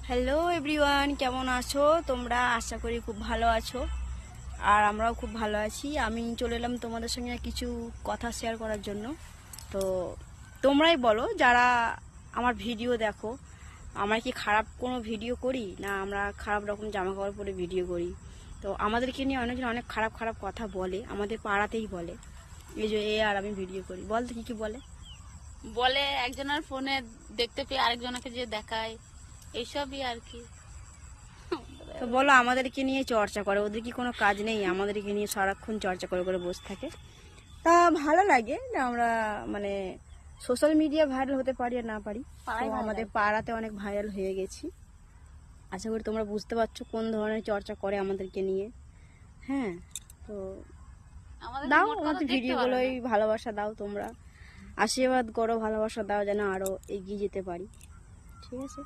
Hello everyone, কেমন আছো তোমরা? আশা করি খুব ভালো আছো, আর আমরাও খুব ভালো আছি। আমি চলে এলাম তোমাদের সঙ্গে কিছু কথা শেয়ার করার জন্য। তো তোমরাই বলো, যারা আমার ভিডিও দেখো, আমরা কি খারাপ কোনো ভিডিও করি না? আমরা খারাপ রকম জামা কাপড় পরে ভিডিও করি? তো আমাদেরকে নিয়ে অনেকজন অনেক খারাপ খারাপ কথা বলে, আমাদের পাড়াতেই বলে। এই যে আর আমি ভিডিও করি, বল তো কি কি বলে? বলে একজনের ফোনে দেখতে পেয়ে আরেকজনকে যে দেখায়, এইসবই আর কি। তো বলো, আমাদেরকে নিয়ে চর্চা করে, ওদের কি কোনো কাজ নেই? আমাদেরকে নিয়ে সারাক্ষণ চর্চা করে করে বসে থাকে। তা ভালো লাগে না? আমরা মানে সোশ্যাল মিডিয়া ভাইরাল হতে পারি আর না পারি, তো আমাদের পাড়াতে অনেক ভাইরাল হয়ে গেছি। আশা করি তোমরা বুঝতে পারছো কোন ধরনের চর্চা করে আমাদেরকে নিয়ে। হ্যাঁ, তো দাও আমাদের ভিডিওগুলোই ভালোবাসা দাও, তোমরা আশীর্বাদ করো, ভালোবাসা দাও যেন আরো এগিয়ে যেতে পারি। ঠিক আছে।